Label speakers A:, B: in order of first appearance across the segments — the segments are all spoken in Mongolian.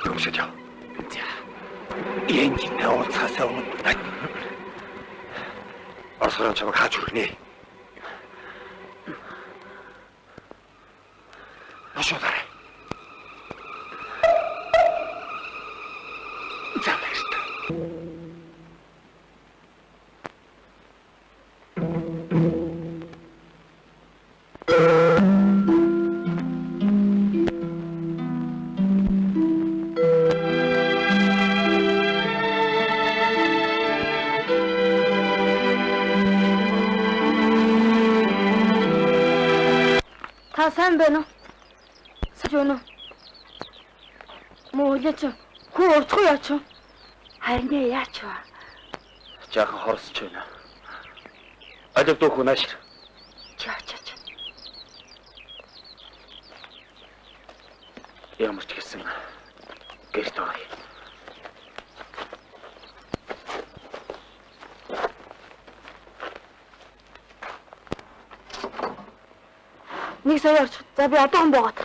A: Уншиж яа. За. Энэний уулзахаас өмнө Оросроо чамайг хаач хүргэнэ. Ашуулаарай. За баярлалаа.
B: Сайн байна уу? Сажуно. Муулаач. Хөө урцгүй яач. Харин яач вэ?
A: Жаахан хорсож байна. Алив дөө хүнаш.
B: Чаач.
A: Ямар ч гэсэн гэрт орё.
B: Нэг сая орч. За би одоохон буугаад.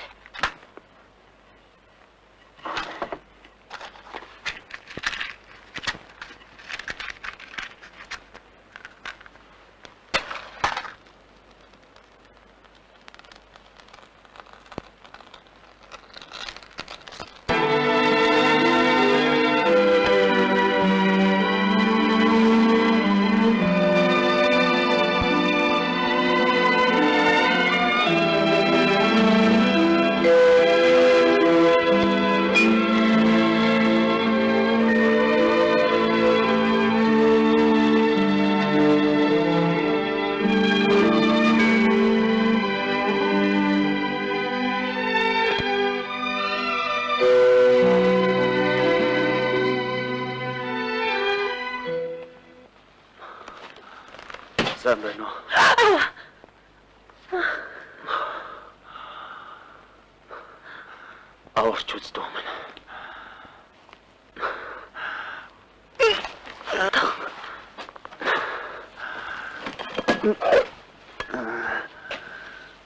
B: Сайн байна уу? Аварч үздэг юм байна.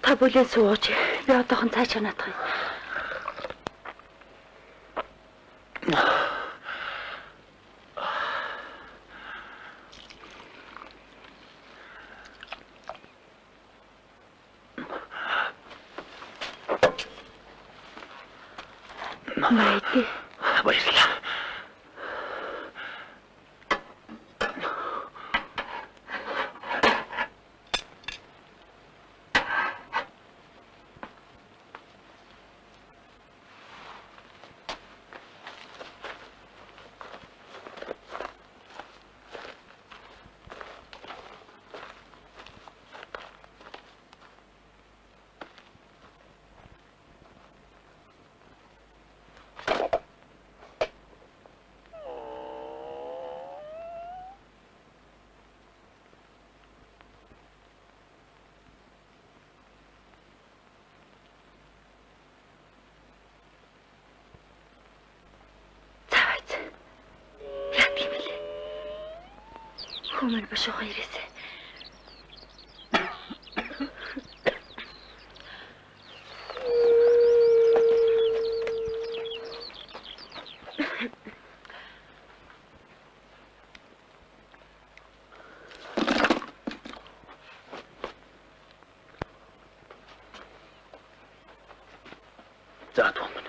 B: Та бүлээн сууж. Би одоохон цаашаа наадах юм. Майки.
A: Баярлалаа.
B: Хөөмөр бошоо ирээсэ. За томн.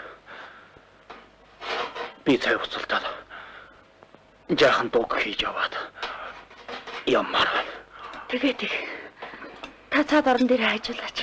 B: Би цай уцалтаад жаахан дуг хийж яваад ямар. Тэгээд та цаад орон дээр хайжуулаач.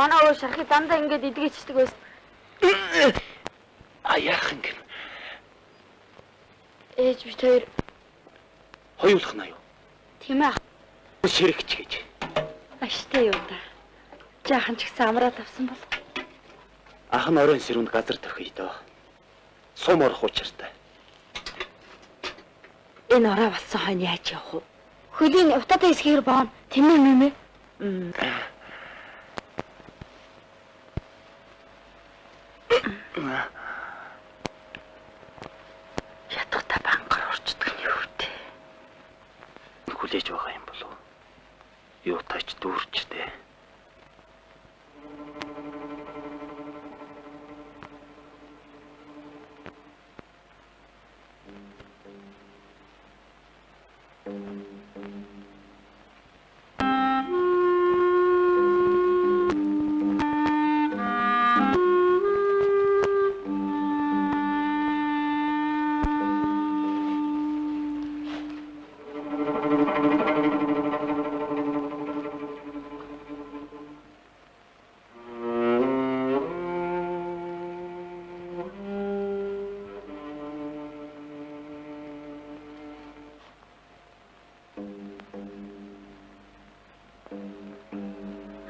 C: Манай өө шархи дандаа ингэж идгээчдэг байсан.
B: Аяахан гин.
C: Ээж бит хоёр
B: Хоёулах нь аюу.
C: тийм ээ.
B: Ширэгч гэж.
C: Аштай юу та. Жаахан ч гэсэн амраад авсан бол.
B: Ах нь оройн сэрүүнд газар төрхий дөө. Сум орох учиртай.
C: Энэ ороо болсон хойно яаж явах вэ? Хөлийн утаатай хэсгээр боон. Тэмээ мэмээ. Ядахта банкар орчдөг нь юу вэ?
B: Хүлээж байгаа юм болов. Юу тач дүүрчтэй.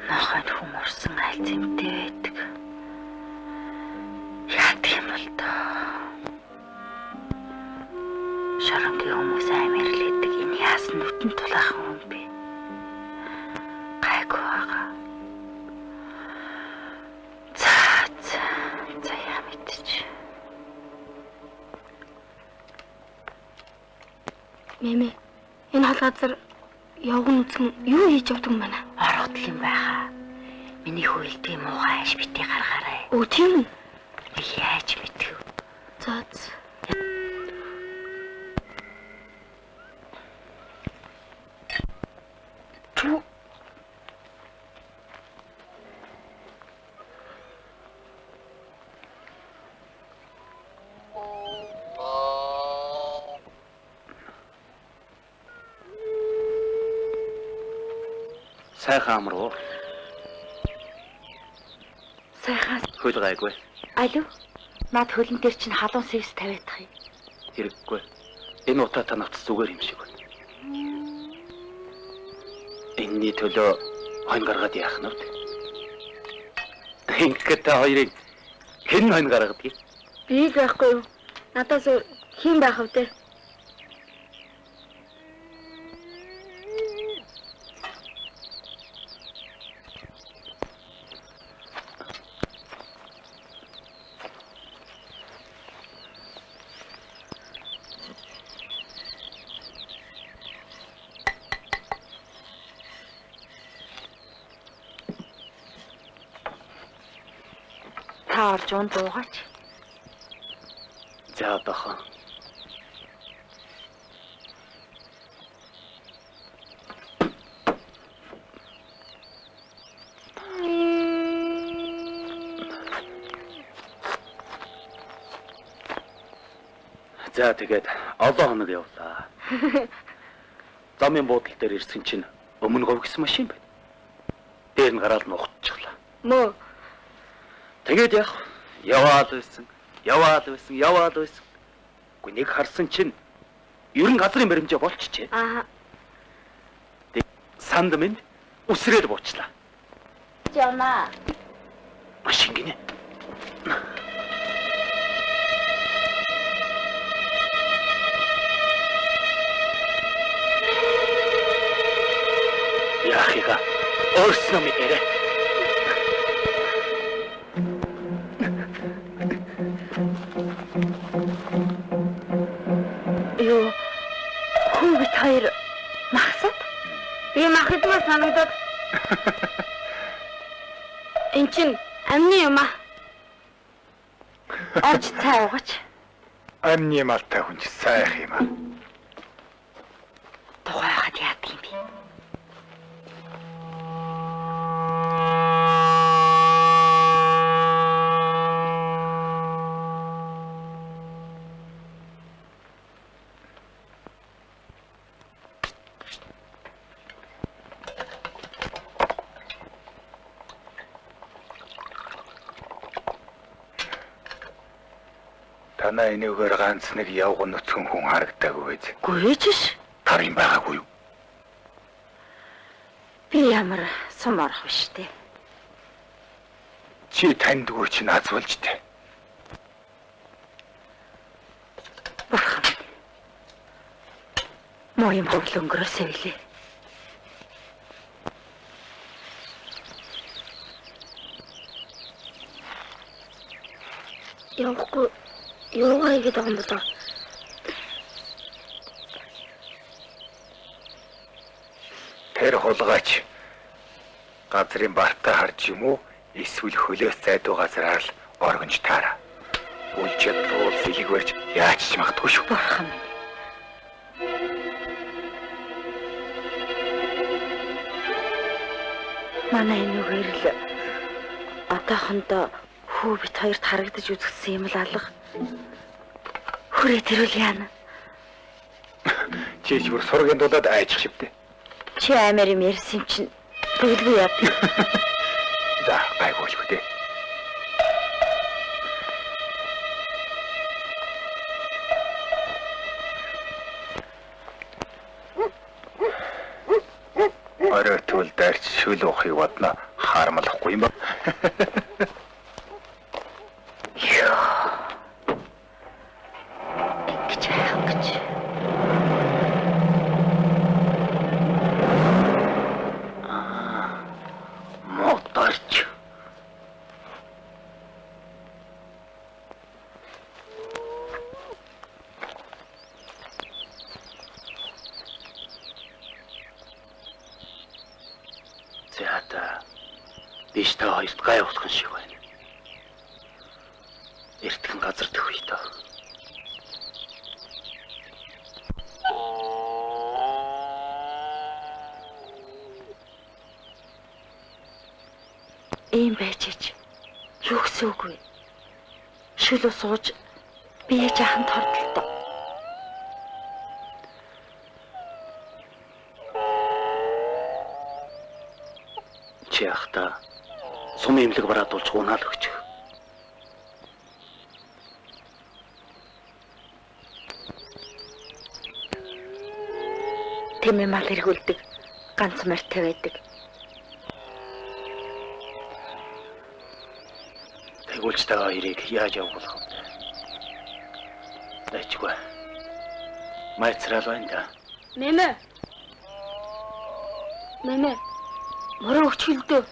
C: Нохойд хүмүүрсэн аль зэмтэй байдаг. Яадаг юм бол тоо. Шарангийн хүмүүс аймаар л гэдэг энэ яасан нүтэн тулаахан юм бэ? Гайгүй байгаа. За яа мэдчих. Мэмэ энэ хол газар явган үзэн юу хийж явдаг юм байна? Оргодл юм байхаа. Миний хөвөлдөг муухай аш битий гаргаарай. Өө тийм үү? Яаж мэдв? За.
B: Сайхан амруу.
C: Сайхан
B: Хөл гайгүй.
C: алуу. Наад хөлн дээр чинь халуун сэвс тавиадах юм.
B: Хэрэггүй. Энэ утаа танавт зүгээр юм шиг байна. Энэний төлөө хонь гаргаад яах нь вэ? Ингээд та хоёрыг хэн хонь гаргадаг?
C: Би л байхгүй юу? Надаас хэн байх вэ те? Та орж уун дуугач.
B: За одоохон. За тэгээд олон хоног явлаа. Замын буудлын дээр ирсэн чинь өмнө говьгсан машин байна. Дээр нь гараад нухчихлаа.
C: Мөө.
B: Тэгээд яваад байсан. Гэхдээ нэг харсан чинь ерөн газрын баримжаа болчихжээ.
C: Аа.
B: Санд минь үсрээд буучлаа.
C: Явна.
B: Машин гинэ. Яахига орсноо мэдэрэ.
C: Юу? Хүн бит хоёр махсад? Би махадмаа санагдаад. Эн чин амны юм аа. Орж цай уугач.
A: Амны малтай хүн сайх юм аа.
C: Тухай хаад яадаг юм бэ?
A: Танаа энэгээр ганц нэг явган нүцгэн хүн харагдаагүй биз?
C: Гүйж.
A: Тар юм байгаагүй юу?
C: Би ямар сум орох биш те.
A: Чи тандгүй чи назвалж те.
C: Бурхан. Муу юм хөвл өнгөрөөсэй билээ. Явахгүй юугаа ингэж байгаа юм болоо.
A: Тэр хулгайч газрын бартаа харж юм уу? Эсвэл хөлөөс зайдуу газараар л оргонж таараа. Үлчэд руу сэлэг барьж яаж ч магадгүй шүү.
C: Бурхан минь. Манай энүүгээр л одоохондоо хүү бит хоёрт харагдаж үзсэн юм л алга. Хүрээ тэрүүл яана.
A: Чи ч бүр сургийн дулаад айчих шивтэй.
C: Чи аймаар юм ярьсан юм чинь тэгэлгүй яа.
A: За гайгуулгүй дээ. Орой тул дайрч шүл уухыг бодно харамлахгүй юм ба.
C: Ингэж байх гэж.
B: Моторч. Зяата биш та хоёрт гай усхан шиг байна. Эртхэн газар төхөй дөө.
C: Ийм байж ич. Юу гэсэн үг вэ? Шүлөө сууж бие жаахан тордолтой.
B: Чи ахта сум имлэг бараадуулж унаал өгчих.
C: Тэмээ мал эргүүлдэг. Ганц мартай байдаг.
B: Тэгүүлж та хоёрыг яаж явуулах вэ? Дайчгүй. Майцрал байна да.
C: Мэмэ. Мөрөө өчгөлдөө.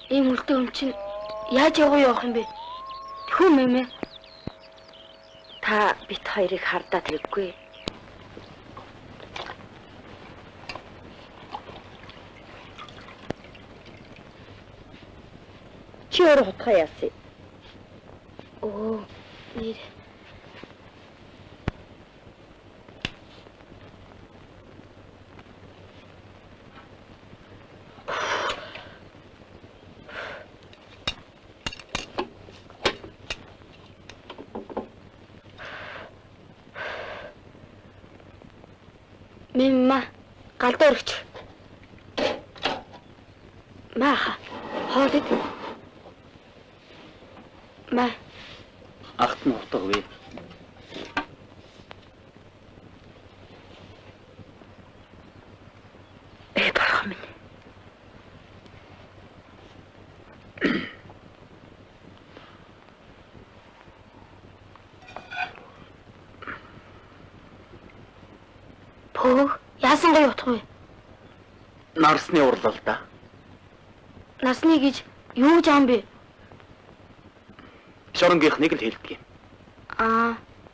C: Ийм үлдээ юм чинь яаж явах юм бэ? Тэхүү мэмэ. Та бит хоёрыг хардаа тэрэггүй. Чи өөрөө хутгаа яасан. Оо, нэр. Мэмма, галдуу өргөч. Маха, хоолыг. Ма.
B: Ахт нь утга вэ?
C: Бурхан минь. Пөө, яасан гоё утга вэ?
B: Нарсны урлал да.
C: Насны гэж юу гэж ам бэ?
B: Шоронгийнхныг л хэлдэг юм.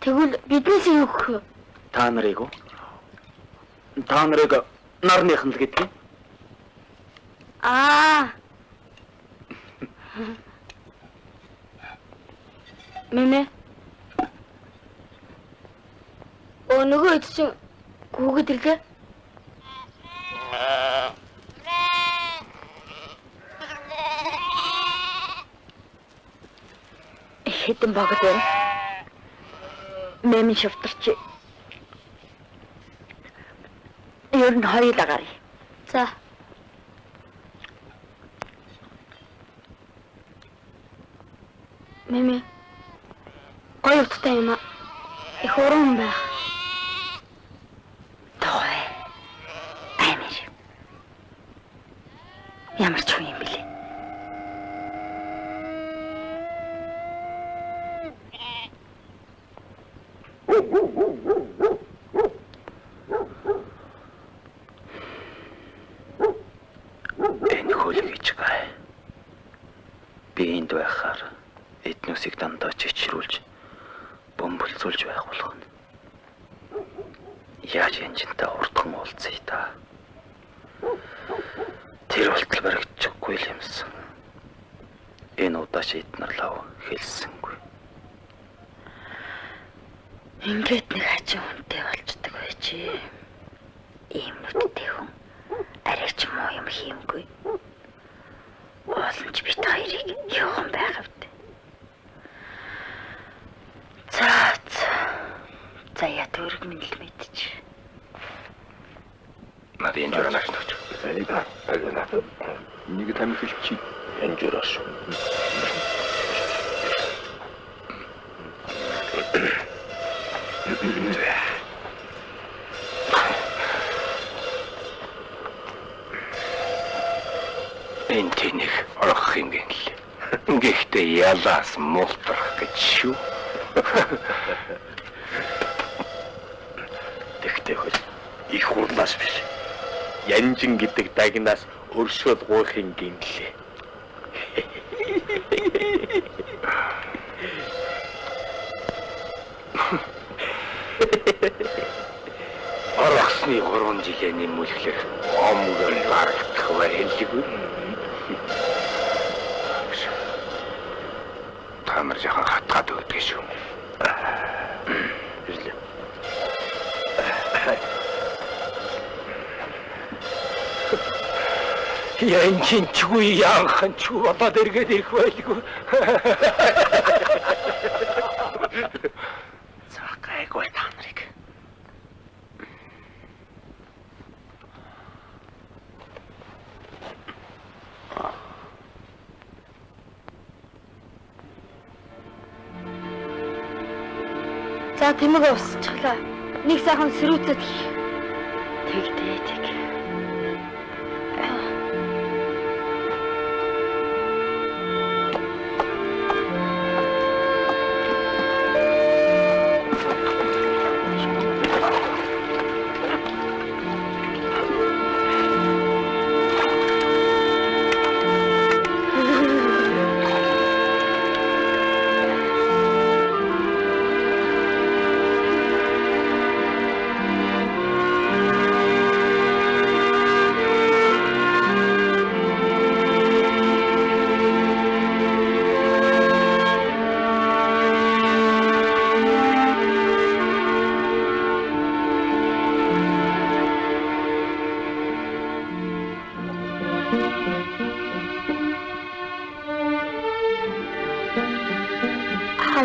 C: Тэгвэл биднээс юу гэх вэ?
B: Та нарыг уу? Та нарыг нарныхан л гэдэг юм.
C: Мэмэ. Нөгөө хэд чинь гүгэд ирлээ. Хэдэн баг л байна. Мэмэн шавтарч. Ер нь хоёул агаар. За. Мэмэ. Гоё утгатай юм аа. Их уран байх.
D: Тохой. Амир. Ямар ч юм бэлээ.
B: Энэ хөл гэж гай. Би энд байхаар эднүсийг дандаа чичрүүлж бомболцуулж байх болгоно. Яаж янжинтай урдхан уулзъя та. Тэр болтол баригдчихгүй л юмсан. Энэ удаач эднэр лав хэлсэнгүй.
D: Ингээд нэг хажуу хүнтэй болцдог байжээ. Ийм нүдтэй хүн арайч муу юм хиймгүй. Боломж бит хоёрыг явхан байхавд. За я төрөг минь л мэдчих.
A: Надад энэ журнаас төгч. Нэг тань хэлчих. Энэ журнаас. Энэ тэнийг орох юм гээл. Гэхдээ ялаас муултрах гэж шүү. Тэгтээ хөл их хурлаас биш. Янжин гэдэг дагнаас өршөөл гуйх юм гинлээ. Оросны 3 жилийн нэмүүлэхлээр омгөр гаргах байлгүй. Тамар жахан хатгаад өгдөг шүү. Ирлээ. Янчин чгүй яахан чгүй бодоод эргээд ирэх байлгүй. Цаакайгүй та нарыг.
C: За тэмэг усчихлаа. Нэг сайхан сэрүүцэд хий.
D: Тэгтээ.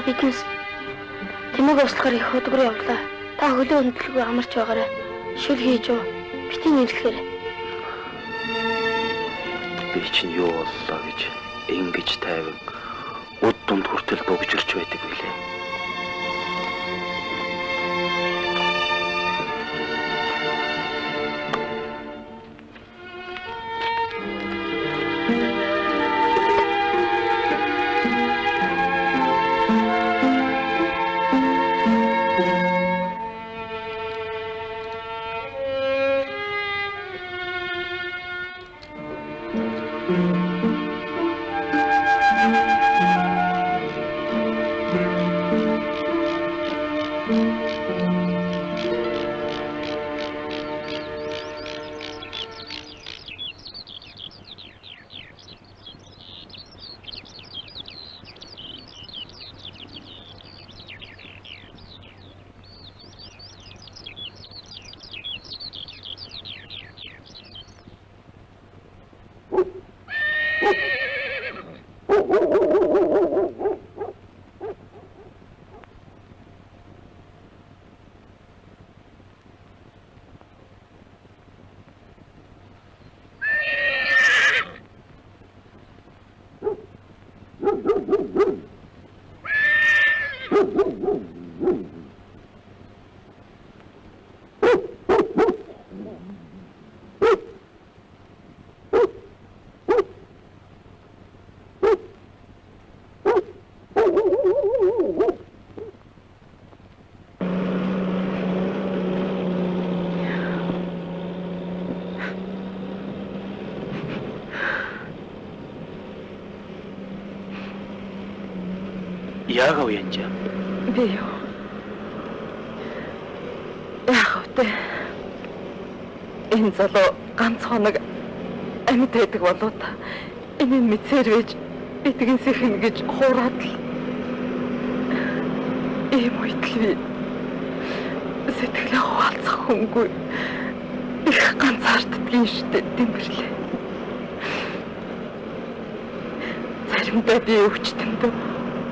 C: Биднес тэмэг услахаар их хөдгөр явлаа. Та хөлөө хөндлөгүй амарч байгаарай. Шүл хийж юу? Бити нэрлэхээр.
B: Би чинь юу боллоо гэж ингэж тайван уд дунд хүртэл богжирч байдаг билээ. яагаад янж юм?
E: Би юу? Яг үгүй. Энэ залуу ганц хоног амьд байдаг болоо та. Энийг мэдсээр байж эдгэнсэх юм гэж хуураад л. Ийм үед л би сэтгэлээ хуваалцах хүнгүй их ганцаарддгийн штэ дэмэрлээ. Заримдаа би өвчтөндөө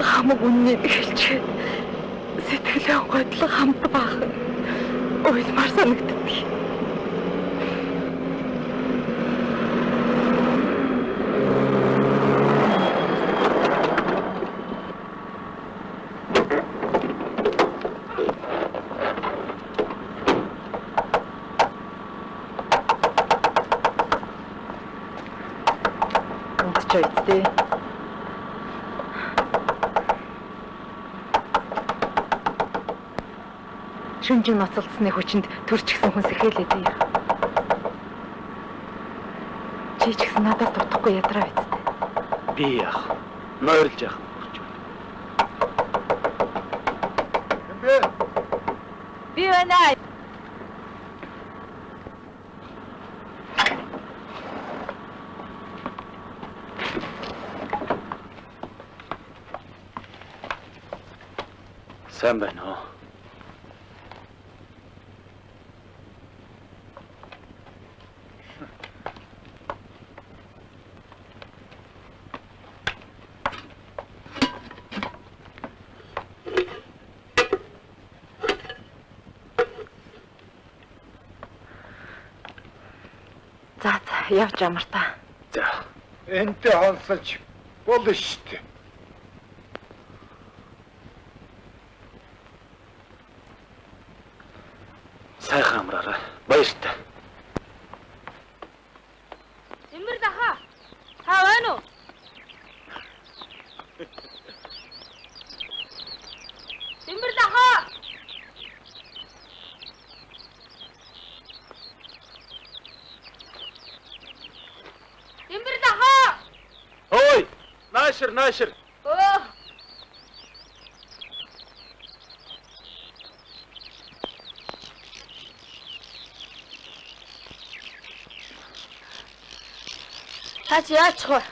E: хамаг үннийг хэлчихэд сэтгэлээ гойдлон хамт баах уйлмар санагддаг. Чойдтэй. Шүнжин ноцолцсны хүчинд төрчихсөн хүн сэхээлээ дээ. Чи ч гэсэн надаас дутхгүй ядраа байцтай.
B: Би яах? Нойрлж яах юм болж байна.
E: Би байна.
B: Сайн байна уу?
E: За явж амар та.
B: За.
A: Энтэй хонсолж болно штэ.
B: Сайхан амраарай. Баяртай.
C: Тэмбэр дахаа. Та байна уу? Тэмбэр дахаа. Тэмбэр дахаа.
B: Ой! Наашир.
C: Өө. Хаач яачих вэ?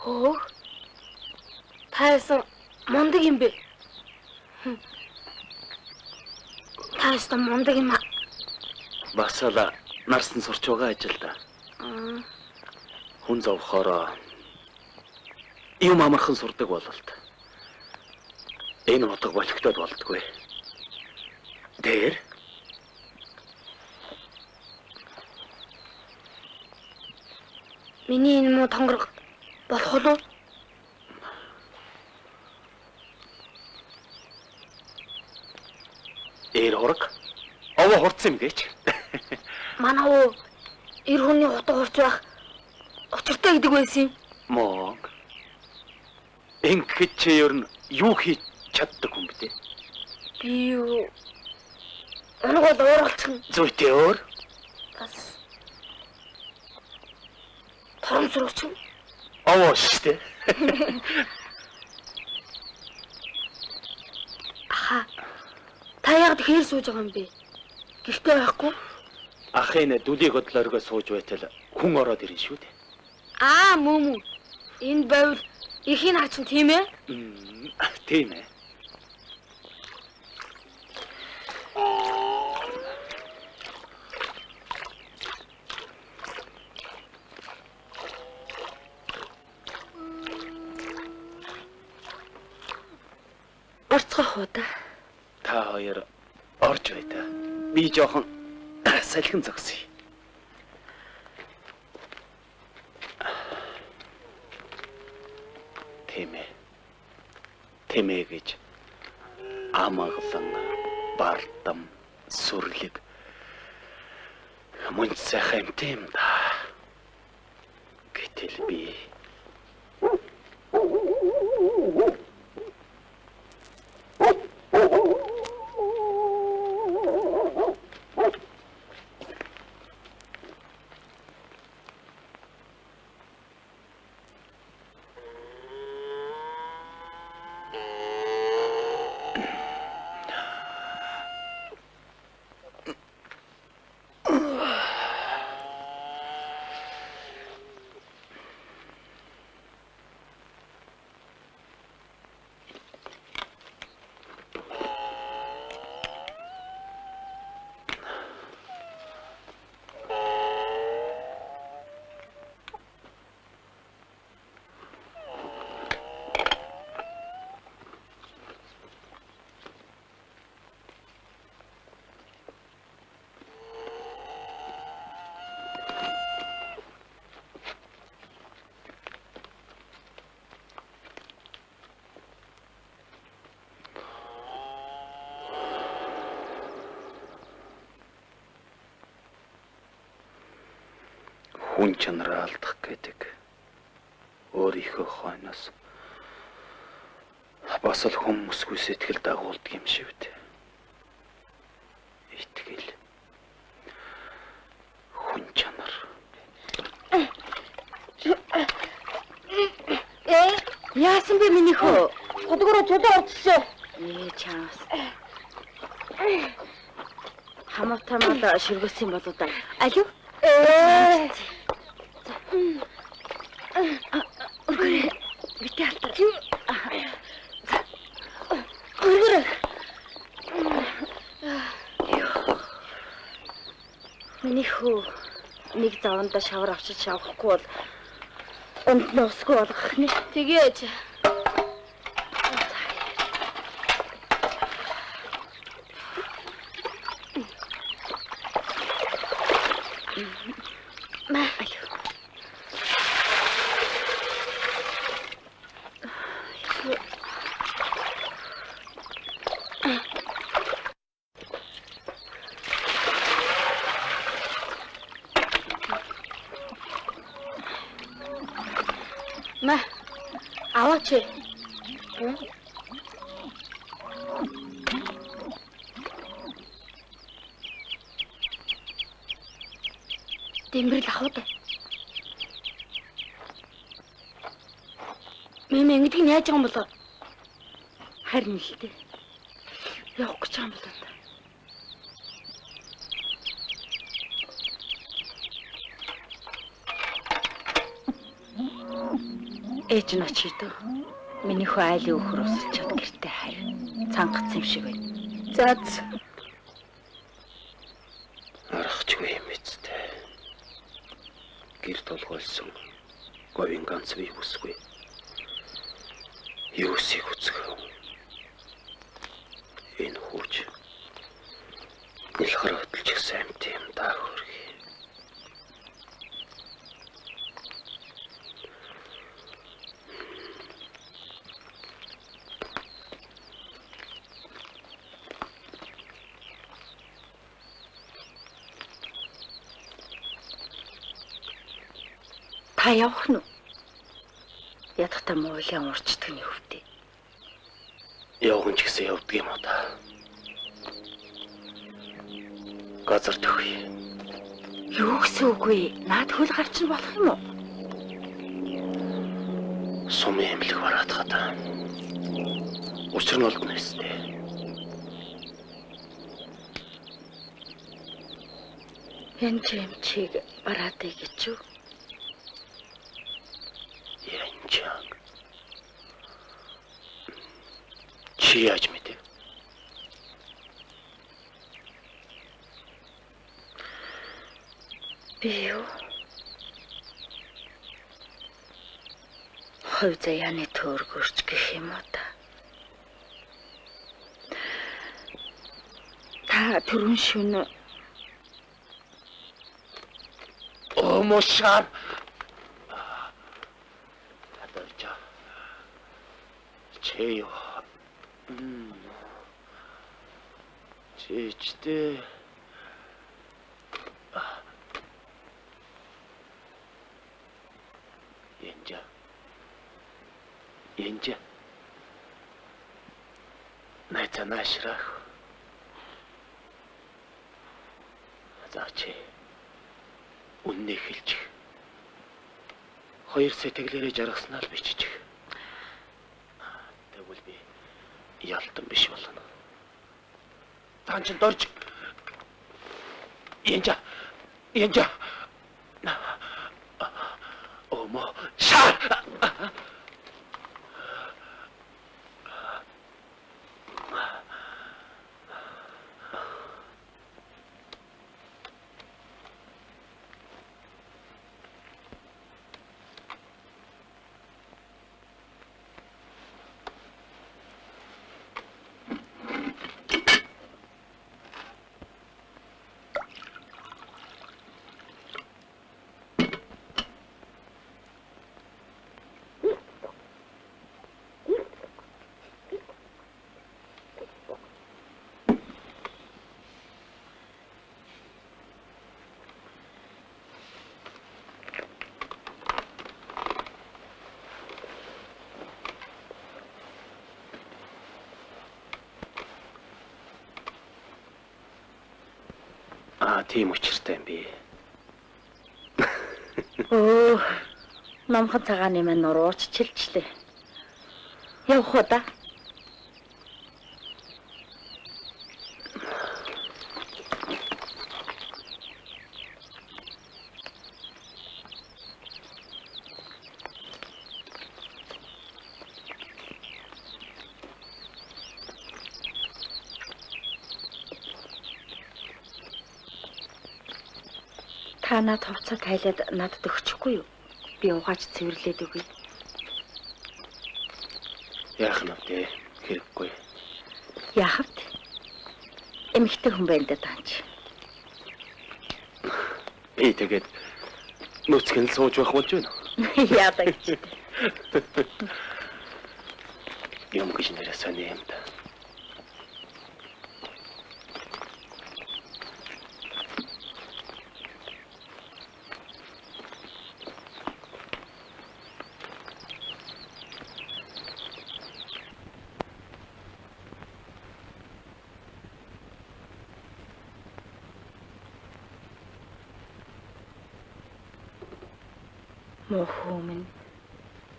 C: Оо. Тайсан мундаг юм бэ? Тайсан мундаг юм аа.
B: Басала нарсан сурч байгаа ажилда. Хүн зовхороо юм амархан сурдаг бололт. Энэ утга болохдод болдгүй. Дээр
C: Миний энэ муу тонгор болох уу?
B: ээр ураг. Овоо хурцсан юм гээч.
C: Манай уу эр хүний хутга хурц байх учиртай гэдэг байсан юм.
B: Моо. Ингээд чи ер нь юу хийж чаддаг хүн бэ?
C: Би юу өнөг бол ууралцсан.
B: Зүйтэй өөр.
C: Бас торомсрогч.
B: Овоо штэ.
C: Аха. Та яг тэгэхээр сууж байгаа юм бэ? Гэртээ байхгүй?
B: Ахын дүлийг хөдлөөргөө сууж байтал хүн ороод ирнэ шүү дээ.
C: Аа мөн. Энд байвал ихийн хачин тийм ээ?
B: Тийм ээ.
C: Орцгох уу та?
B: Та хоёр орж бай та. Би жоохон салхин зогсъё. Тэмээ гэж амаглан бардам сүрлэг мөн сайхан юм тийм да. Гэтэл би хүн чанараа алдах гэдэг өөрийнхөө хойноос бас л хүмүүсгүй сэтгэл дагуулдаг юм шиг үү. Итгэл. Хүн чанар.
C: Яасан бэ миний хөө?
D: Хөдгөрөө чөлөө орчихсон.
C: Чаас. Хамаатай мал ширгэсэн болоо да. Алив? Өргөрөө. Битээ халтар. Өргөрөө. Миний хөө нэг заванда шавар авчиж шавахгүй бол унд нь усгүй болгох нэ. Тэгээж. Ма, аваач. Дэмбэрл авах уу? Мэмэ ингэдэг нь яаж байгаа юм болоо? Харин л дээ. Явах гэж байгаа юм болоо. Ээж нь очиод миний хөө айлын өхөр усалчаад гэртээ харь. Цангацсан юм шиг байна. Заац.
B: Арахчгүй юм эцтэй. Гэр толгойлсон говийн ганц бий бүсгүй. Юусыг үцгэх. Энэ хүүч нэлхэр хөдөлж гисэн амт юм даа хөргий.
C: Та явах нь уу? Ядахтаа муулийн урчдаг нь хөвдөө.
B: Явган ч гэсэн явдаг юм уу та? Газар төхөе.
C: Юу гэсэн үг вэ? Наад хөл гарч нь болох юм уу?
B: Сумын эмнэлэг бараад хата. Учир нь олдно өстэй.
C: Янч эмчийг бараатай гэж юу?
B: Янчаг. Чи яаж мэдээ?
C: Би юу? Хой заяаны төөргөрч гэх юм уу та? Та түрүүн шөнө
B: Мошар. Хадажа. Чеё. Чичтэй. Янжа. Янжа. Найцанашрах. Заач. Үннийг хэлчих. Хоёр сэтгэлээрээ жаргаснаа л биччих. Тэгвэл би ялтан биш болно. Таан ч дорж. Янжа. Янжа. Омо. Шар. тийм учиртай юм би.
D: Өө, намхан цагааны маань нурууч чилчлээ. Явах уу да? Та над хувцас тайлаад надад өгчихгүй юу? Би угааж цэвэрлээд өгье.
B: Яах нь вэ? Хэрэггүй.
D: Яах вэ? Эмэгтэй хүн байна да таанч.
B: Би тэгээд нүцгэн сууж байх болж байна.
D: Яадаг ч.
B: Юм гэж нэрээ сони юм да.
D: Муу хүмүүс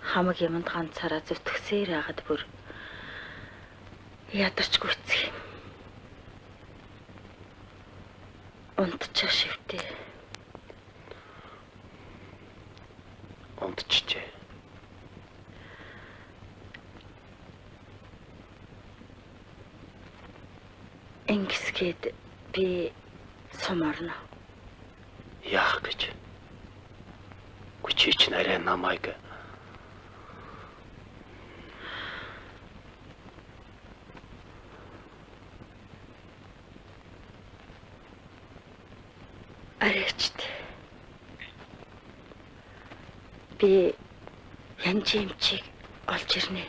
D: хамаг юмд ганцаараа зүтгэсээр хагаад бүр ядарч гүцэх. Унтчих шивтээ.
B: Унтчихжээ.
D: Ингэсгээд би сумарна.
B: Яах гэж? Чи ч нарай намайг
D: арайчт. Би янжимчиг олж ирнэ.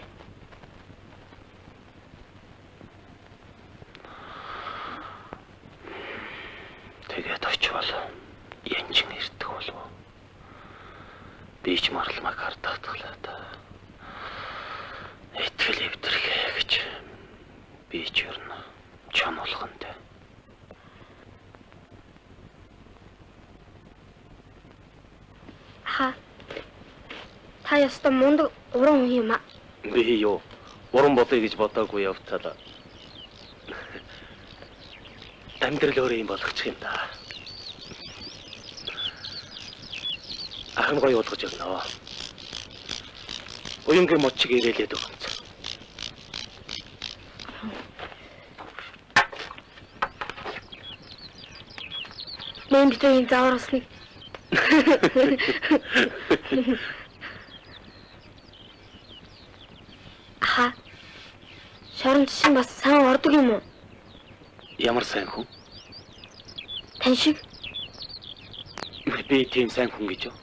B: тэгээд очивол янжин ирдэг болов. Би ч марламаг хардагдлаа да. Итгэл эвдэрхэ гэж би ч өрнө чануулхантай.
C: Та ястаа мундаг уран хүн юм аа.
B: Би юу уран бодъё гэж бодоогүй явтал. Амьдрал өөрөө юм болгочих юм да. Ахын гоё болгож өгнө. Уянгийн мочиг ирээлээд өгнө.
C: Мен битэйн зааварсныг. Аха. Шорон жишин бас сайн ордог юм уу?
B: Ямар сайн хүн?
C: Тань шиг.
B: Би тийм сайн хүн гэж юу?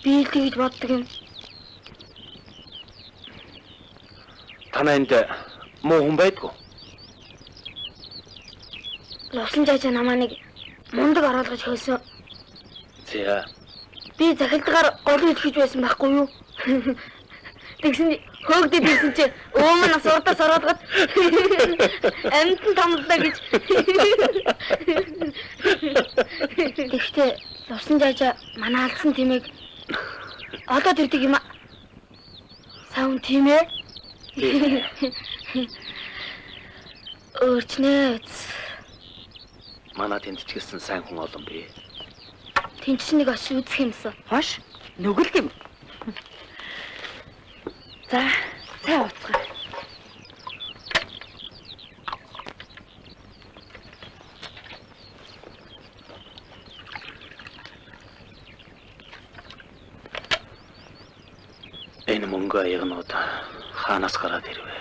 C: Би л тэгж боддог юм.
B: Танаа энд муу хүн байдгүй.
C: Лусан жаажаа намааныг мундаг оруулгаж хөөсөн.
B: За.
C: Би захилдгаар олон итгэж байсан байхгүй юу? Тэгсэн хөөгдөд ирсэн чи өөмө нас урдаас ороод амтан томлоо гэж. Тэгтээ лусан жаажаа манай алдсан тиймийг одоо тэрдэг юм аа. Саун тийм ээ. Өөрчнөөц.
B: Манай тэнд ч гэсэн сайн хүн олон бий.
C: Тэнцс нэг аш үзэх юмсан.
D: Хош, нүгэлт юм. За, цай уцгаа.
B: Энэ мөнгө аягнууд хаанаас гараад ирвэ?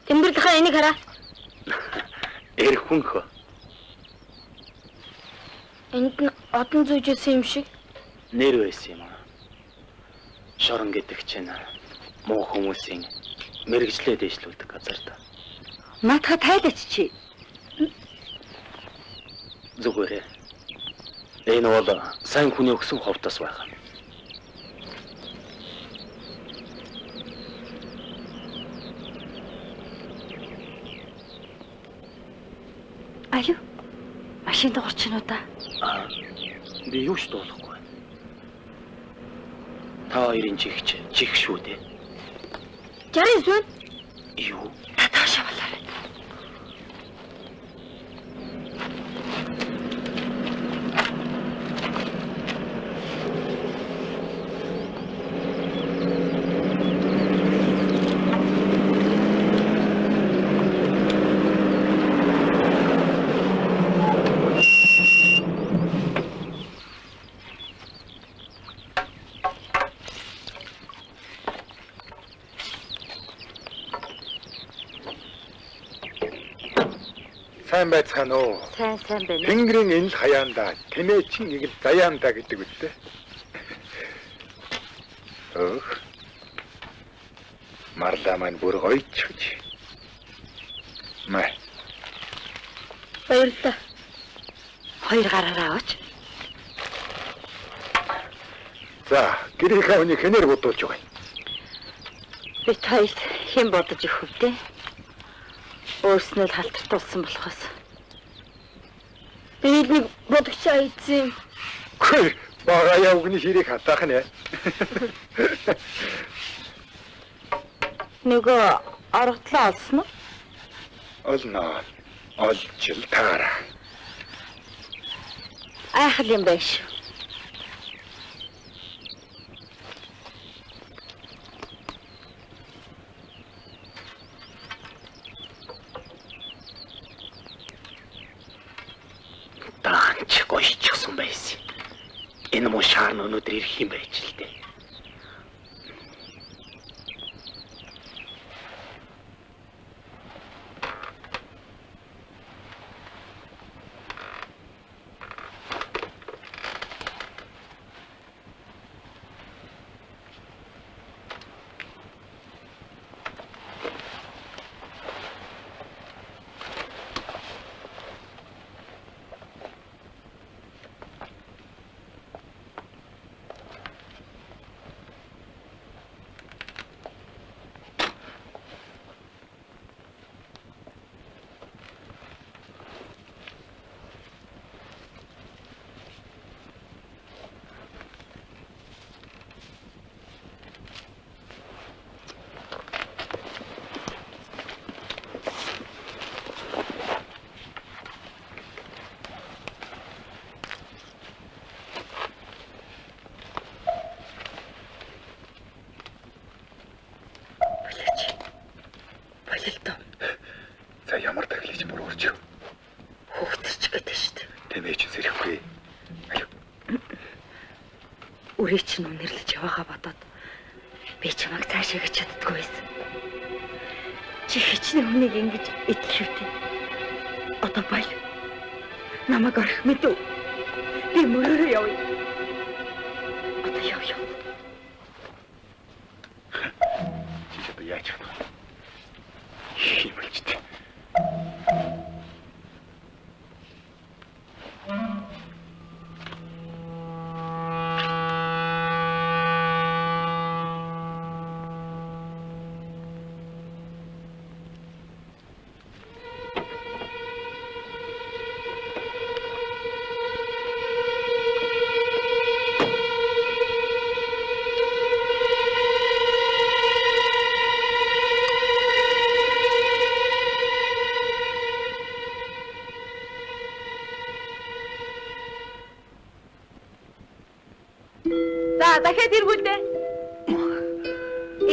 C: Тэмдэрлэхээ энийг хараа.
B: Эрх хүн хөө.
C: Энд нь одон зүүжсэн юм шиг.
B: Нэр байсан юм аа. Шорон гэдэг чинь муу хүмүүсийн мэрэгжлээ дэвшлүүлдэг газар та.
D: Наадха тайлаач чи.
B: Зүгээрээ. Энэ бол сайн хүний өгсөн ховтос байх.
D: Алуу. Машинд орч ийн уу да?
B: Би юу ч дуулахгүй. Та хоёрын чих шүү дээ.
C: 69 байна.
B: Юу?
D: Татаашаа болоорой.
A: Сайн байцгаана уу?
D: Сайн байна.
A: Тэнгэрийн энэ л хаяанда тэмээчин нэг л заяанда гэдэг үстэй. Өх. Марлаа маань бүр гоёчж. Маа.
C: Баярлалаа.
D: 2 гараараа аваач.
A: За, гэрийнхээ хүний хэнээр бодуулж байгаа юм.
D: Би таяд хэн бодож өгөх вэ? Өөрснөө л халтартуулсан болохоос.
C: Би нэг бодогчоо ийдсэн.
A: Хөөе, бага явгны хэрэг хатаах нэ.
D: Нөгөө орогдлоо олсон уу?
A: Олноо. Олж л таараа.
D: Айхал юм байна шүү.
B: Даанч гоёчсон байсан. Энэ муу шаар өнөөдөр ирэх юм байж л дээ.
A: За ямар таглаж мөрөөрч.
D: Хөөгтөрч гэдэг шүү дээ.
A: Тэмээч сэрэхгүй.
D: Үрээ чинь үнэрлэж яваага бодоод би чамайг цаашаа гэж чаддгүй байсан. Чи хичнээн хүнийг ингэж итгэвтэй. Одоо баяр. Намайг орох мэдв. Би мөрөөрөө явъя. Одоо яв.
A: Чи ч одоо яаж чадах вэ? Химэлжтэй.
E: За дахиад эргүүл дээ.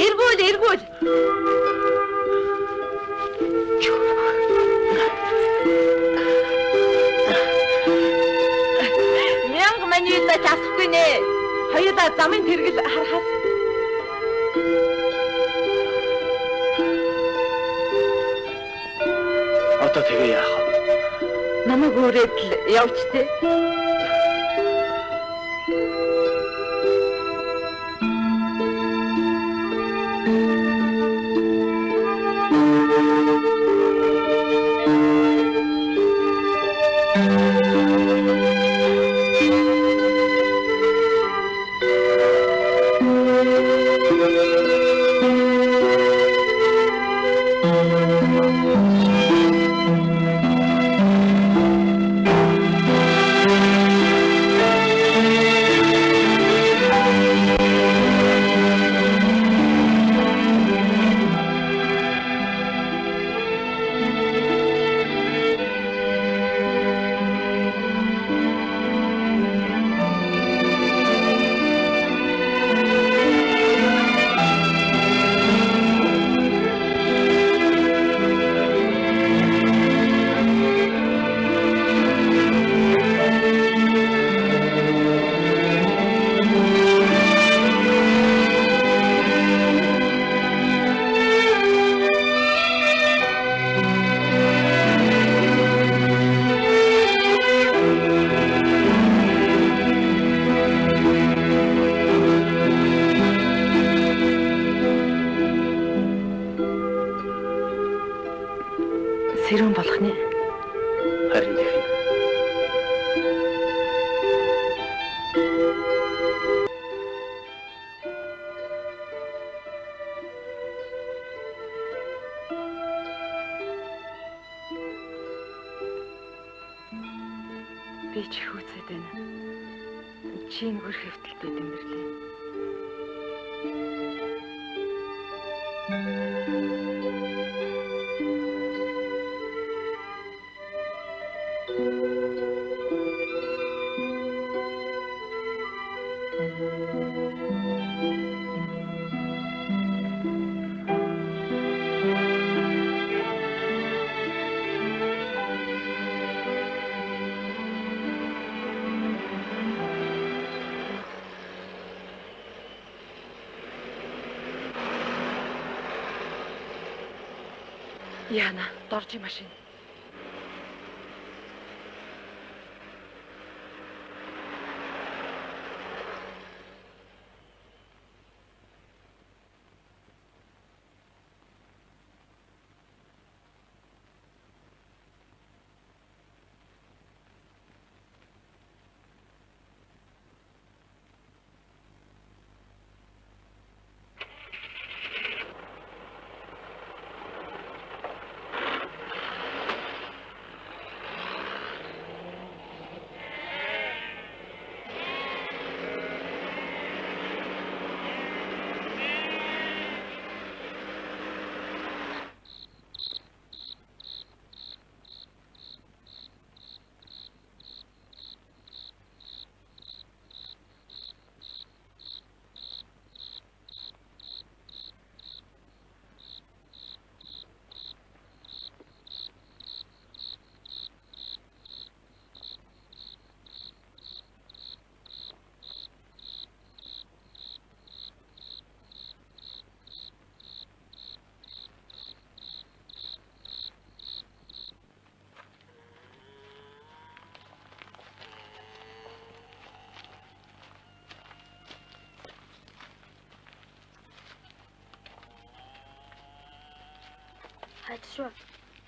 E: Эргүүл. Мянга маньюда часахгүй нэ. Хоёудаа замын тэргэл харахаас.
B: Одоо тэгээ яах вэ?
E: Намайг өрөөд л явж тээ.
D: сэрүүн болох нэ.
B: Харин их.
D: Би ч их үзээд байна. Чи нүгэр хэвтэлтэй дэмэрлээ. Яна, доржи машин.
C: Хайдшгүй.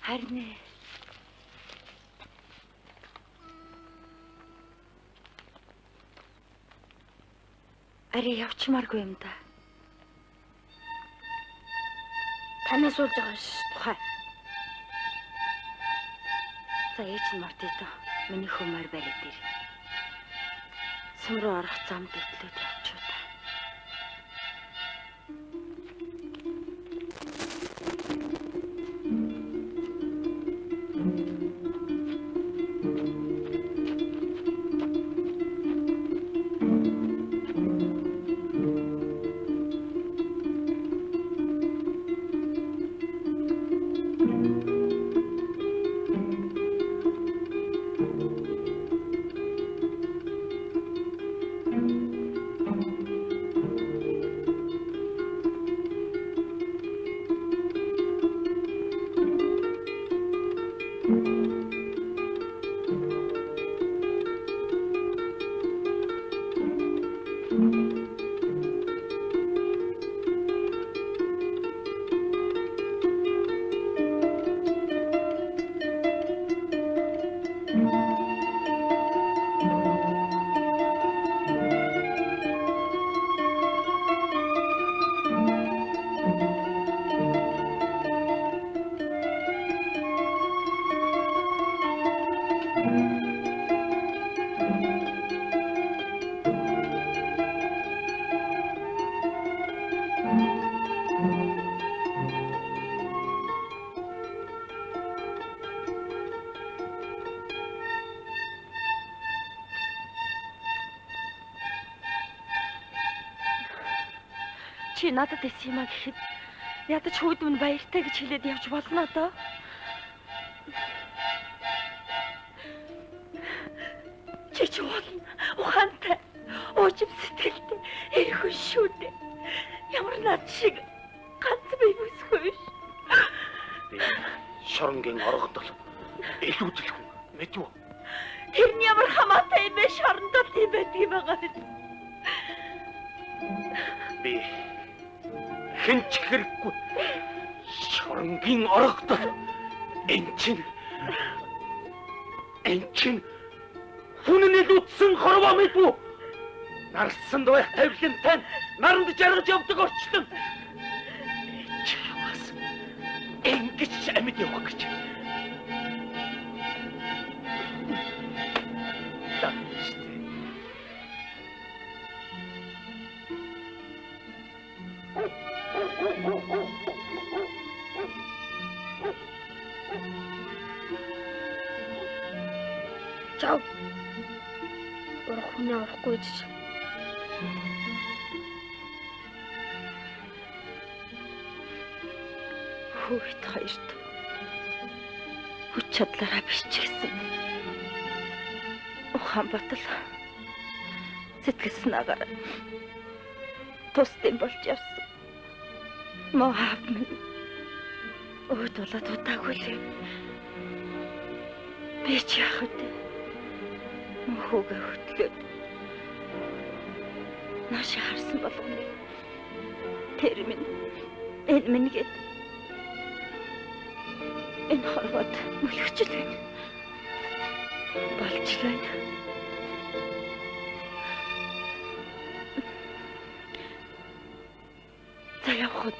D: Харин ээ. Арай явчмааргүй юм да.
C: Танаас суулж байгаа ш.
D: Тухай. За ээж нь мартито. Миний хөмөр барид ир. Сум руу орох замд итлээд явчихуу та. Чи надад эсэх юм а гэхэд ядаж хүүдмэн баяртай гэж хэлээд явж болно доо. Чи ч ухаантай, уужим сэтгэлтэй, эрх шүү дээ. Ямар над шиг ганц бий үсгүй ш.
B: Би шоронгийн оргодол илүүдэл хүн мэдв.
D: Тэрний ямар хамаатай юм бэ шорондол юм байдгийг байгаа.
B: Би хинч хэрэггүй шоронгийн оргодол Эн чин хүнний лүтсэн хорвоо мэдвүү? Нарсанд байх тавилантай наранд жаргаж явдаг орчлон. Чаваас ингэж амьд явах гэж.
C: Чав. Орохны орохгүй ч.
D: Хөөт хоёрт хүч чадлаараа биш ч гэсэн Ухаанбатал сэтгэл санаагаар тусдын болж явсан. Мохав минь өөд болоод удаагүй л би ч яах вэ? Мөхөөгөө хөтлөөд нааши харсан болгоно. Тэр минь энэ минь гээд энэ хорвоод мөлөгчл байна. Болчлаа. За явах уу?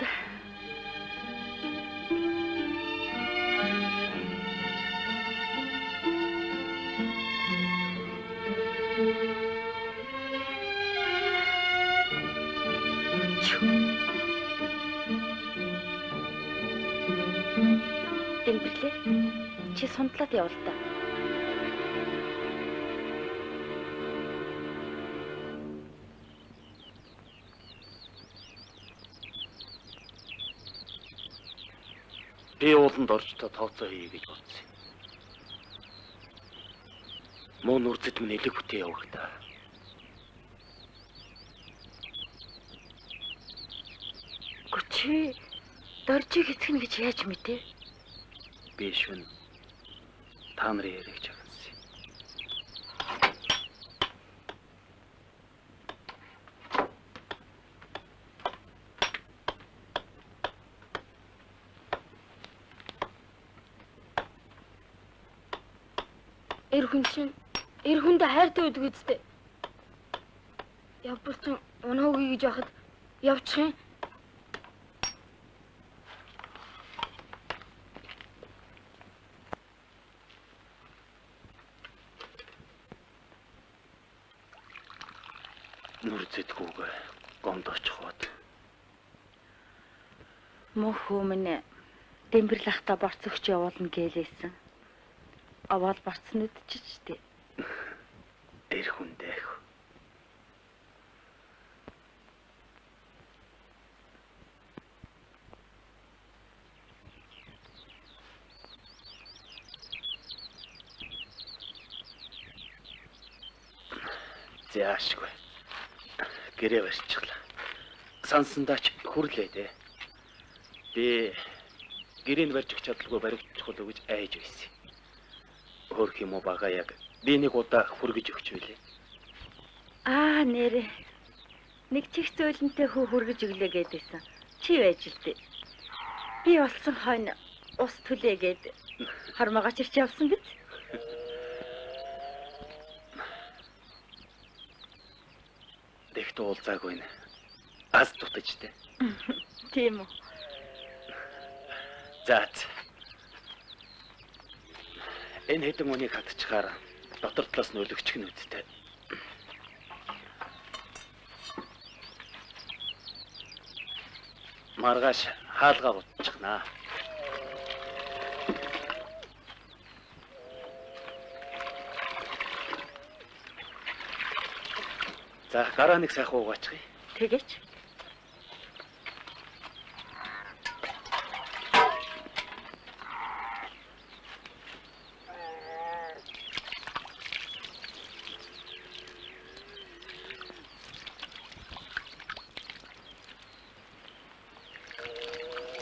D: Тэмдэглээ. Чи сундлаад явал та.
B: Би ууланд орж та тооцоо хий гэж бодсон. Мөн үрдэд минь элэг бүтээ явах та.
D: Чи доржиг эцгэн гэж яаж мэдээ?
B: Би шүн та нарын яриг чагнасан.
C: Эр хүндээ хайртай байдаг үстэй. Явбал ч унаагүй гэж яхад явчих юм.
B: Нүр зэдгүүгээ гомд очиход.
D: Мөхөө минь Дэмбэрлахта борцогч явуулна гэлээсэн. Аваад борцнод ч дээ.
B: Эр хүндэх. Зяашгүй. Гэрээ барьчихлаа. Сансандаач хүрлээ дээ. Би гэрэнд барьчих чадалгүй баригдчих уу гэж айж байсан. Хөрх юм уу бага яг би нэг удаа хүргэж өгч билээ.
D: Аа нэрээ. Нэг чих зөөлөнтэй хөө хүргэж өглөө гэдээсэн. Чи байж л дээ. Би болсон хойно ус түлээгээд хармагаа чирч явсан биз?
B: Дэгт уулзаагүй нэ. Аз дутажтэй.
D: Тийм үү.
B: За. Энэ хэдэн үнийг хатчихаар дотор талаас нь өлөгчих нь үсттэй. Маргааш хаалгаа утчихнаа. За гараа нэг сайхан угаачих.
D: Тэгээч.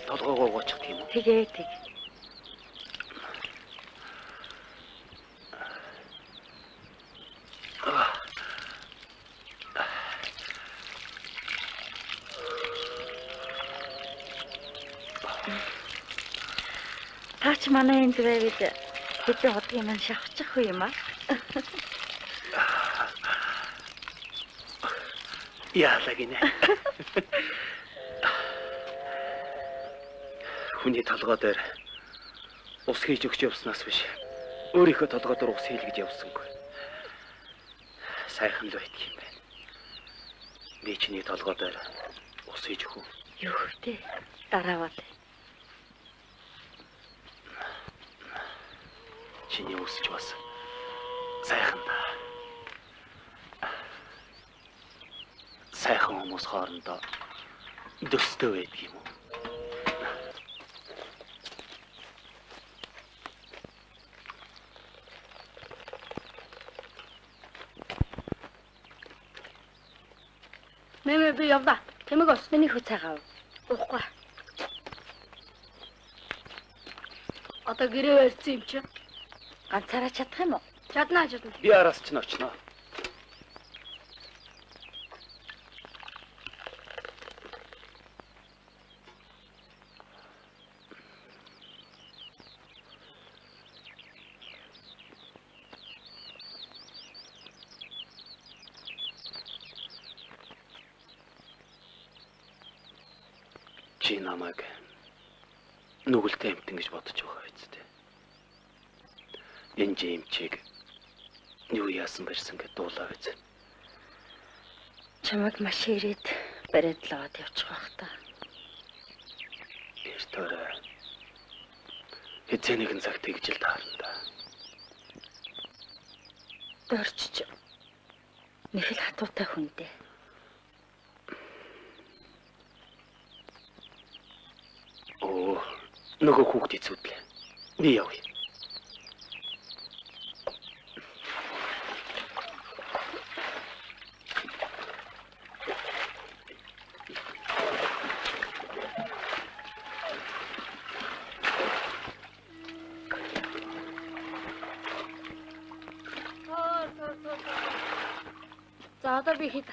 B: Толгоогоо угаачих тийм үү?
D: Тэгээ. Таач манай энд байвал хэдэн удгийн маань шавчих уу юм аа?
B: Яалаа гинэ. Хүний толгой дээр ус хийж өгч явснаас биш. Өөрийнхөө толгой дээр ус хийлгэж явсангүй. Сайхан л байдаг юм байна. Би чиний толгой дээр ус хийж өгөө.
D: Юу вэ? Дараа бат.
B: Чиний усч бас сайхан да. Сайхан хүмүүс хоорондоо дөстэй байдаг юм уу?
C: Мэмэ би явда. Тэмэг ус.
D: Миний хүцаагаа
C: Уухгүй. Одоо гэрээ барьсан юм чи.
D: ганцаараа чадах юм уу?
C: Чадна.
B: Би араас ч н очноо. Чи намайг нүгэлтэй амтэн гэж бодож байгаа биз дээ. Энэ жимчиг юу яасан бэрсэн гэж дуулаа биз.
D: Чамайг маш ирээд бариад л аваад явчих байх та.
B: Эртөө хэзээ нэгэн цагт тэгж л таарна да.
D: Дөрчч. Нэг л хатуутай хүнтэй.
B: Оо, нөгөө хүүхд эцүүдлээ. Би явъя.
C: За одоо би хэд.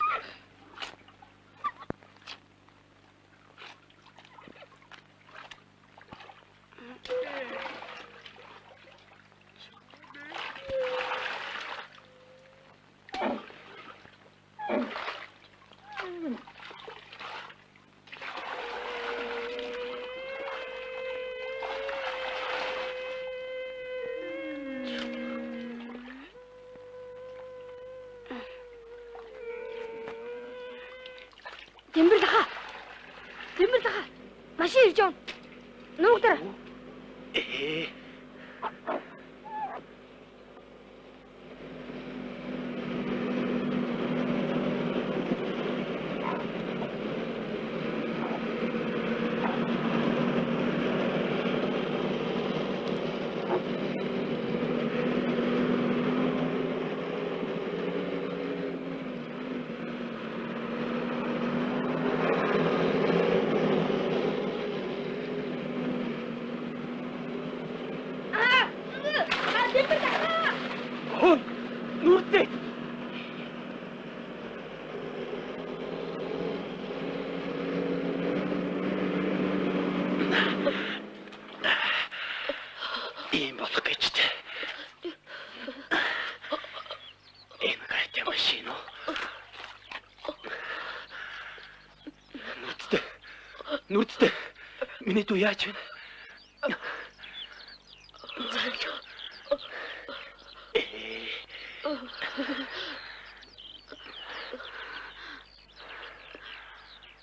C: Тэмбэр даха. Машин ирж байна. Нүгдэр.
B: Нүртэй. Ийм болох гэж дээ. Энэ гайтай машин уу? Нүртэй. Миний дүү яаж вэ?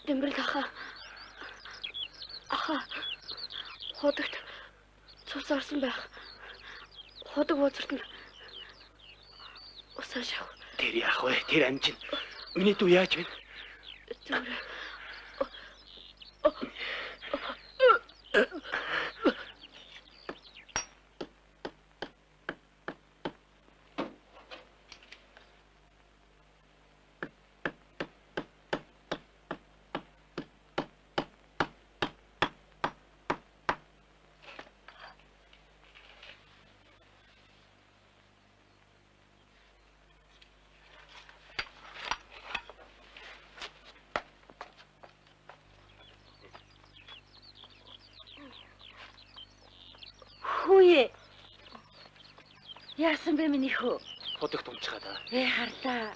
C: Тэмбэр даха. Аха. Ходогт цус орсон байх. Ходог бууцарт нь усаа шав.
B: Тэр яах вэ? Тэр амжин. Миний дүү яаж вэ?
C: Зүгээр.
D: Юу? Яасан бэ миний хөө?
B: Худагт унцгаа да.
D: Харлаа.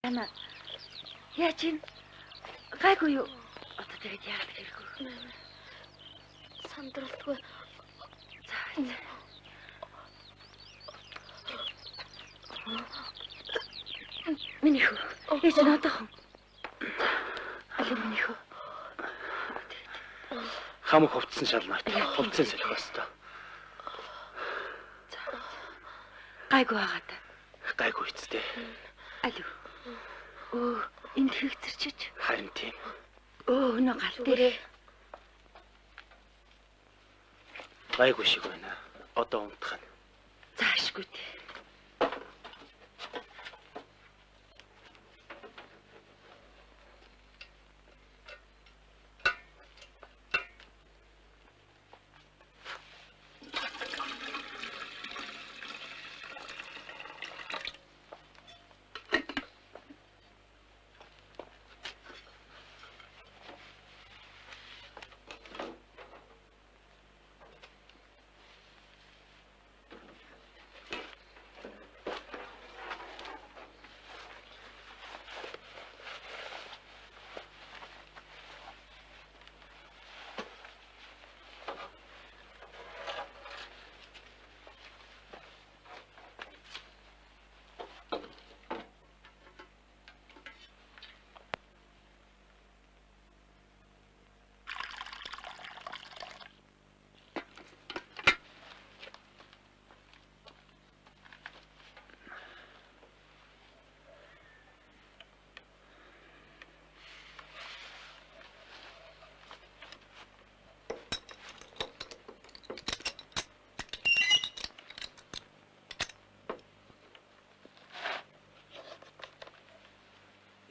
D: Яна. Яач ин? Гайгүй юу? Одоо тэгээд яагаад хэрэггүй?
C: Сандралтгүй.
D: Миний хөө. Ээж надад. Миний хөө.
B: Хамаг хувцсан шалнаад хувцсан солих өстой.
D: Гайгүй байгаад.
B: Гайгүй эцтэй.
D: Алуу. Оо, энд хэрэгцэрчиж.
B: Харин тийм.
D: Оо, өнөө гал дээр.
B: Гайгүй шиг байна. Одоо унтах нь.
D: Заашгүй дээ.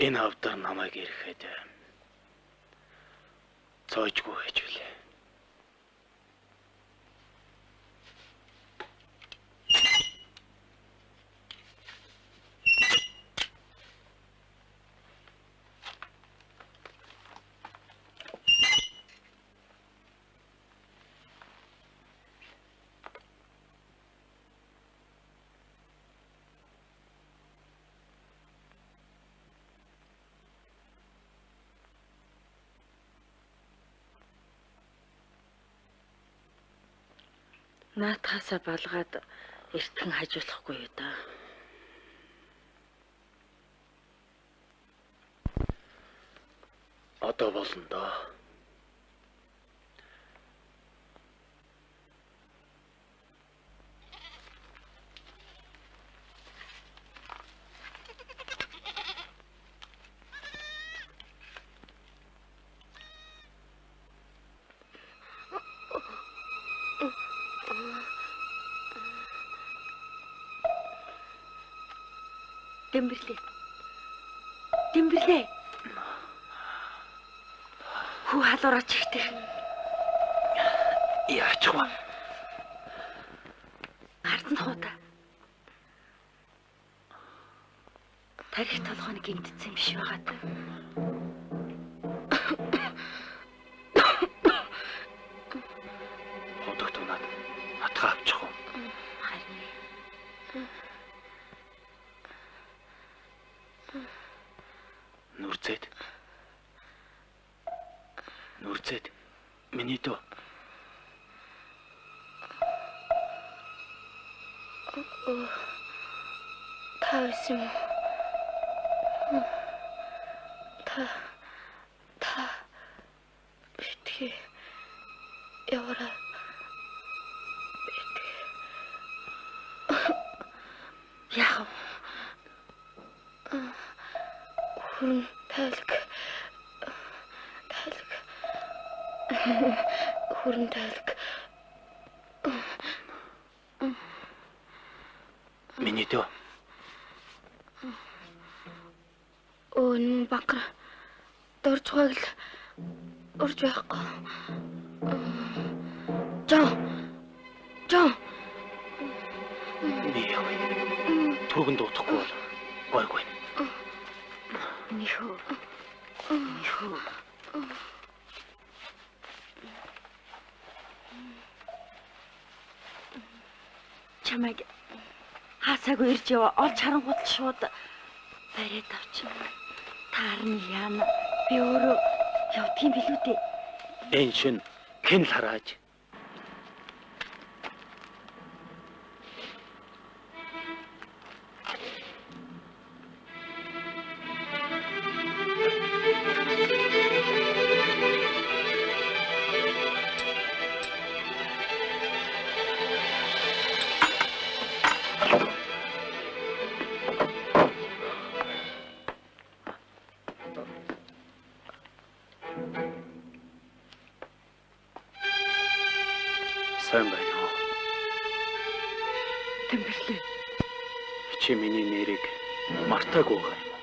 B: Энэ хавдар намайг ирэхэд цоожгүй гэж үлээ.
D: Наатахаасаа балгаад эртгэн хажуулахгүй юу да.
B: Одоо болно доо.
D: Дэмбэрлээ. Хүү халуураач ихтэй.
B: Яачгүй.
D: Ардан хуудаа. Тарих толгойн гимтсэн биш байгаа даа.
B: Худагт унаад атгаа авчих уу?
D: Харин.
B: Нүрзээд. Миний дөө.
C: Та байсан юм уу? Та битгий яваарай.
D: Яах вэ?
C: Хүрэн тайлг. Хүрэн тайлг.
B: Миний дөө.
C: Өн бакра дөрж байгааг л урж байхгүй. Жоо.
B: Би яв. Түргэн дуутахгүй бол гойгүй.
D: Нихөө. чамайг хаасаагүй ирж яваа олж харангуут шууд бариад авчих. Таарна яана. Би өөрөө явдгийн билүү дээ.
B: Энэ шин хэн л харааж. Сайн байна уу?
E: Тэмдэглээ.
B: Чи миний нэрийг мартаагүй байгаа юм уу?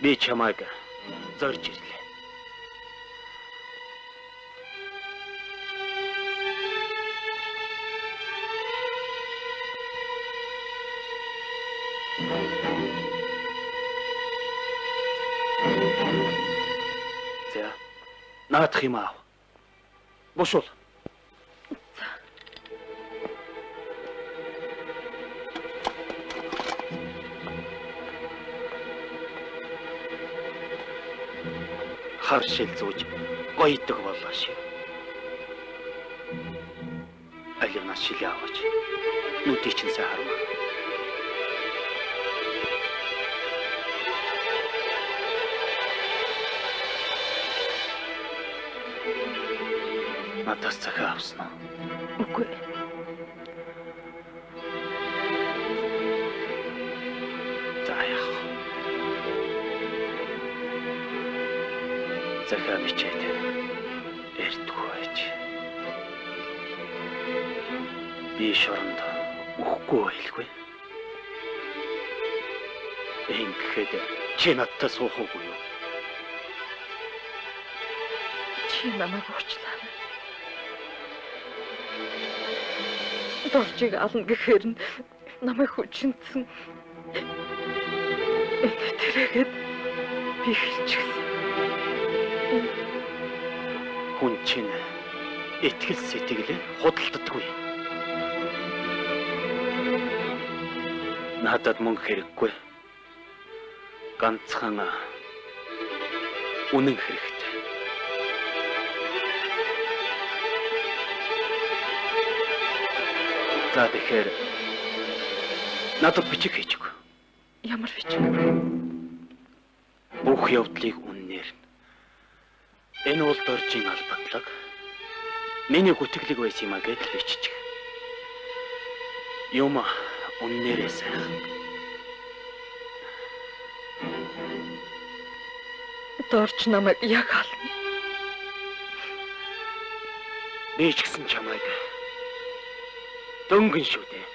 B: Би чамайг зорж ирлээ. За, наадах юм аа. Бошол. Хар шил зүүж гоёдаг болоо шив. Алинаас шилээ аваач. Нүдийг чинь сайн хармаа. Надаас захиа авсан уу?
E: Үгүй.
B: За яах. Захиа бичээд эрдгүй байж. Би шоронд үхэхгүй байлгүй. Ингэхэд чи надтай суух уу юу?
E: Чи намайг уучлаарай. Доржиг ална гэхээр нь намайг хүчинсэн. Тэрээгээд би хэлчихсэн.
B: Хүн чинь итгэл сэтгэлээ худалдадаггүй. Надад мөнгө хэрэггүй. Ганцхан үнэн хэрэгтэй. За тэгэхээр надад бичиг хийчихв.
E: Ямар бичиг?
B: Бүх явдлыг үннээр нь. Энэ бол доржийн албатлаг. Миний гүтгэлэг байсан юм а гэдэл биччих. Юм үннээрээ сайхан.
E: Дорж намайг яг ална.
B: Би ч гэсэн чамайг дөнгөн шүү дээ.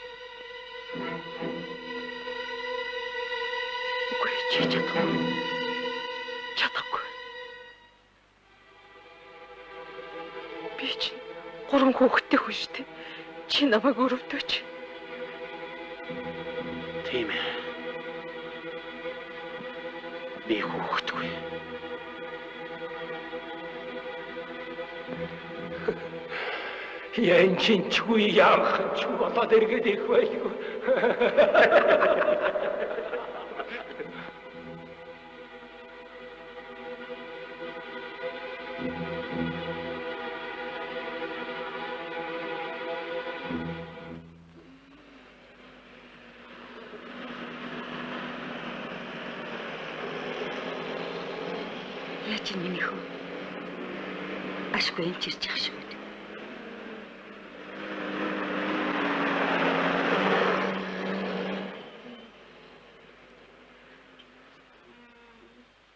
E: Үгүй чи чадахгүй. Чадахгүй. Би чинь 3 хүүхэдтэй хүн шүү дээ. Чи намайг өрөвдөөч.
B: Тийм ээ. Би хүүхэдгүй.
A: Ян чинчгүй яахан ч болоод эргээд их байлгүй.
D: Яаж юм миний хөө? Ашгүй юм чирч ах шүү дээ.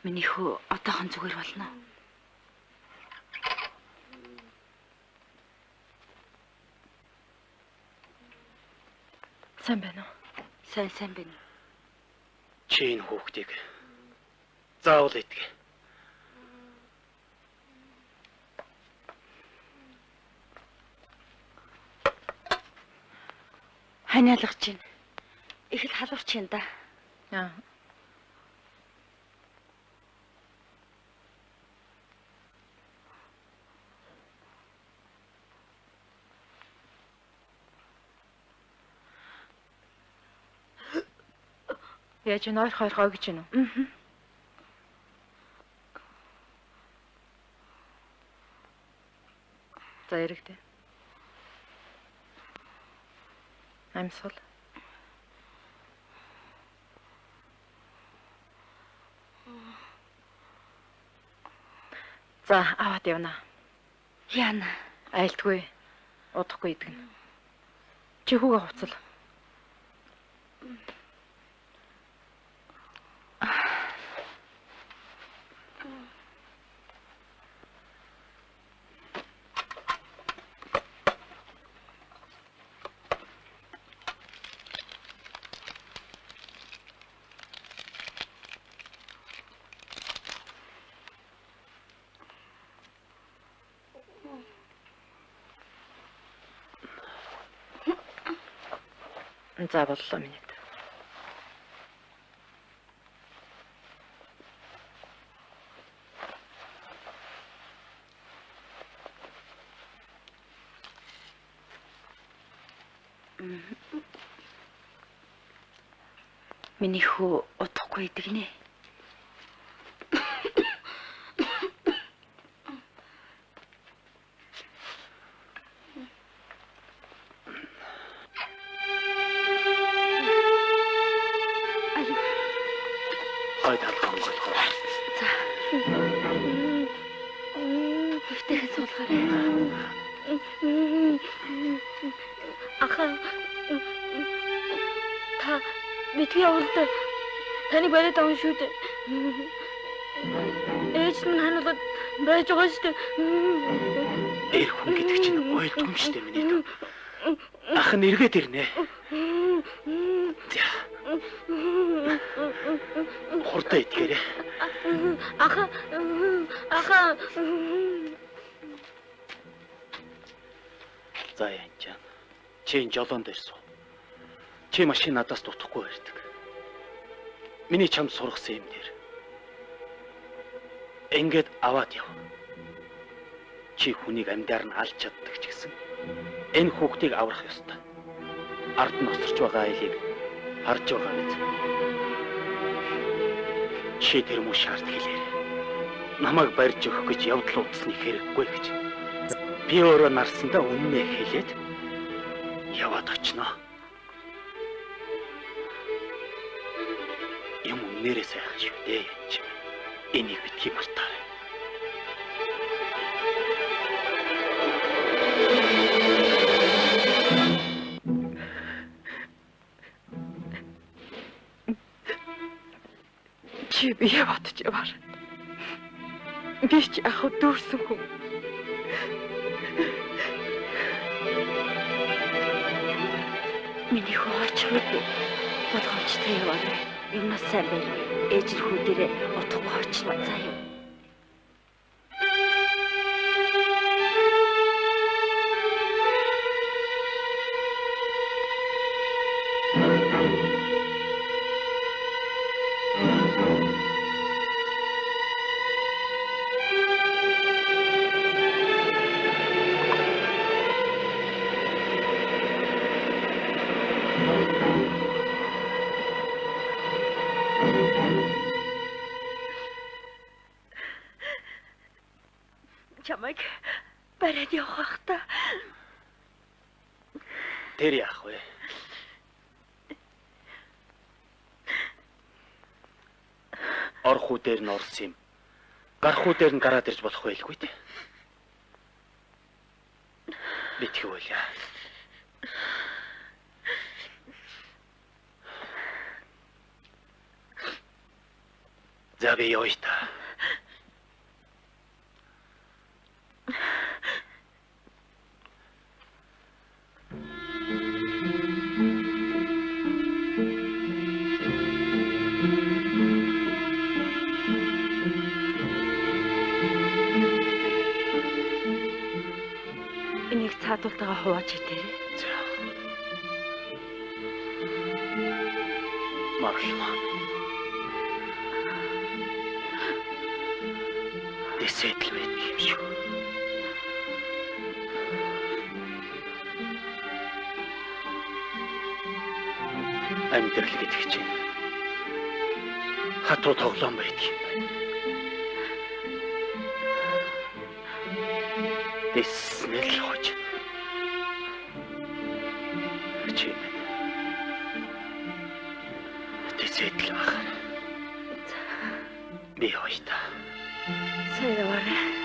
D: Миний хөө одоохон зүгээр болно.
E: Сайн байна уу?
D: Сайн байна.
B: Чи энэ хүүхдийг заавал итгэе.
D: Ханиалгаж чинь. Их л халуурч юм да.
E: Аа. Яаж энэ ойрхоо гэж байна уу? За яригдээ. Амьсгал. За аваад явна.
D: Яана.
E: Айлтгүй. Удахгүй идэгнэ. Чи хүүгээ хувцал. За боллоо минийд.
D: Миний хүү удахгүй идэгнэ.
B: Хойд алхам болох.
D: За. Эвтэйхэн суулгаарай.
C: Аха. Та битгий явуулт таныг бариад авна шүү дээ. Ээж минь ханаад байж байгаа шүү дээ.
B: Эр хүн гэдэг чинь уйлдгүй юм шүү дээ миний. Ах нь эргээд ирнэ. За. Хурдан итгээрэй.
C: Аха.
B: За янчаа. Чи энэ жолоон дээр суу. Чи машин надаас дутахгүй барьдаг. Миний чамд сургасан юм дээр. Ингээд аваад яв. Чи хүнийг амьдаар нь алж чаддаг ч гэсэн энэ хүүхдийг аврах ёстой. Ард нь осорч байгаа айлыг харж байгаа биз. Чи тэр муу шаард хэлээрэй. Намайг барьж өгөх гэж явдал утасныг хэрэггүй гэж. Би өөрөө нарсандаа үннээ хэлээд яваад очно. Юм нэрээ сайхан шүү дээ янч. Энийг битгий мартаарай.
E: Чи бие бодож яваар. Би ч ах дүүрсэн хүн.
D: Миний хүү очгүй. Болгоомжтой яваарай. Юунаас сайн байл. Ээж хүү дээрээ утгагүй очно заа юу. Чамайг бариад явах та.
B: Тэр яах вэ? Орхуу дээр нь орсон юм. Гархуу дээр нь гараад ирж болох байлгүй дээ. Битгий байлаа. За би явъя та.
D: Энийг цаадуултагаа хувааж идээрэй.
B: За. Маршал. Дэсэдл байдаг юм шүү. Амьдрал гэдэг чинь хатуу тоглоом байдаг юм байна. Дэснэл хож. Чи минь. Тэсэдл бахаар. Би хоёроо.
D: Сайн яваарай.